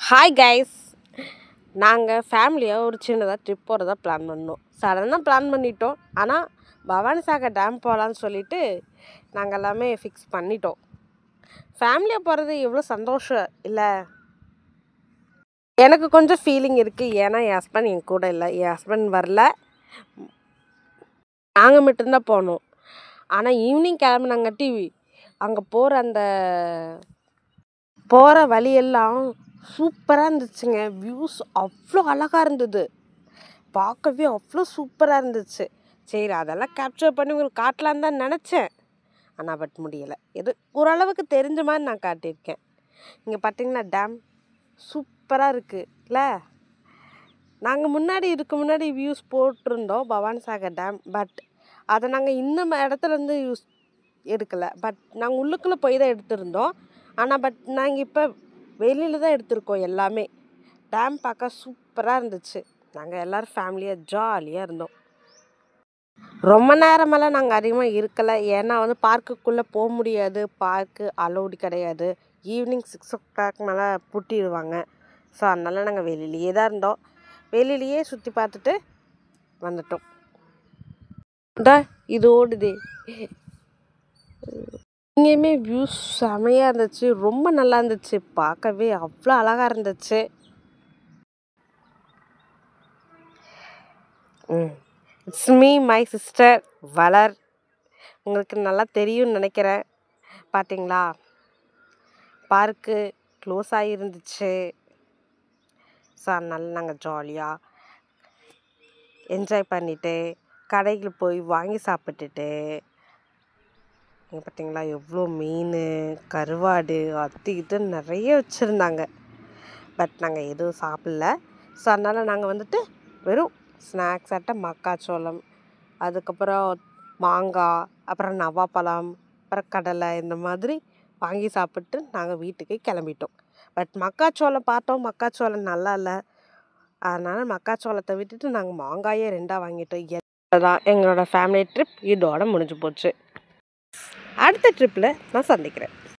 Hi guys, நாங்கள் ஃபேமிலியாக ஒரு சின்னதாக ட்ரிப் போகிறதா பிளான் பண்ணோம். சடனாக பிளான் பண்ணிட்டோம். ஆனால் பவானிசாகர் டேம் போகலான்னு சொல்லிட்டு நாங்கள் எல்லாமே ஃபிக்ஸ் பண்ணிட்டோம். ஃபேமிலியாக போகிறது எவ்வளோ சந்தோஷம் இல்லை? எனக்கு கொஞ்சம் ஃபீலிங் இருக்குது. ஏன்னா என் ஹஸ்பண்ட் என் கூட இல்லை, என் ஹஸ்பண்ட் வரல, நாங்கள் மட்டும்தான் போனோம். ஆனால் ஈவினிங் கிளம்புனாங்காட்டி அங்கே போகிற வழியெல்லாம் சூப்பராக இருந்துச்சுங்க. வியூஸ் அவ்வளோ அழகாக இருந்தது, பார்க்கவே அவ்வளோ சூப்பராக இருந்துச்சு. சரி, அதெல்லாம் கேப்சர் பண்ணி உங்களுக்கு காட்டலான்னு தான் நினச்சேன். ஆனால் பட் முடியலை. எது ஓரளவுக்கு தெரிஞ்ச மாதிரி நான் காட்டியிருக்கேன். இங்கே பார்த்தீங்கன்னா டேம் சூப்பராக இருக்குல்ல. நாங்கள் முன்னாடி வியூஸ் போட்டிருந்தோம் பவானிசாகர் டேம். பட் அதை நாங்கள் இன்னும் இடத்துலேருந்து எடுக்கலை. பட் நாங்கள் உள்ளுக்குள்ளே போய் தான் எடுத்திருந்தோம். ஆனால் பட் நாங்கள் இப்போ வெளியில் தான் எடுத்திருக்கோம் எல்லாமே. டேம் பார்க்க சூப்பராக இருந்துச்சு. நாங்கள் எல்லோரும் ஃபேமிலியாக ஜாலியாக இருந்தோம். ரொம்ப நேரமெல்லாம் நாங்கள் அதிகமாக இருக்கலை. ஏன்னா பார்க்குக்குள்ளே போக முடியாது, பார்க்கு அலௌடு கிடையாது. ஈவினிங் 6 o'clock மேலே பூட்டிடுவாங்க. ஸோ அதனால் நாங்கள் வெளியிலேயே தான் இருந்தோம். வெளியிலேயே சுற்றி பார்த்துட்டு வந்துட்டோம். இது ஓடுதே. இங்கேயுமே வியூஸ் செமையாக இருந்துச்சு, ரொம்ப நல்லா இருந்துச்சு, பார்க்கவே அவ்வளோ அழகாக இருந்துச்சு. இட்ஸ் மீ மை சிஸ்டர் வளர். உங்களுக்கு நல்லா தெரியும்னு நினைக்கிறேன். பார்த்தீங்களா, பார்க்கு க்ளோஸ் ஆகிருந்துச்சு. ஸோ அதனால நாங்கள் ஜாலியாக என்ஜாய் பண்ணிவிட்டு கடைக்கு போய் வாங்கி சாப்பிட்டுட்டு, பார்த்தீங்களா எவ்வளோ மீன், கருவாடு, அது இது நிறைய வச்சுருந்தாங்க. பட் நாங்கள் எதுவும் சாப்பிடல. ஸோ அதனால் நாங்கள் வெறும் ஸ்நாக்ஸ் மக்காச்சோளம், அதுக்கப்புறம் மாங்காய், அப்புறம் நவாப்பழம், அப்புறம் கடலை, இந்த மாதிரி வாங்கி சாப்பிட்டு நாங்கள் வீட்டுக்கு கிளம்பிட்டோம். பட் மக்காச்சோளம் பார்த்தோம், மக்காச்சோளம் நல்லா இல்லை. அதனால் மக்காச்சோளத்தை விட்டுட்டு நாங்கள் மாங்காயே 2 வாங்கிட்டோம். அதுதான் எங்களோட ஃபேமிலி ட்ரிப் இதோட முடிஞ்சு போச்சு. அடுத்த ட்ரிப்பில் நான் சந்திக்கிறேன்.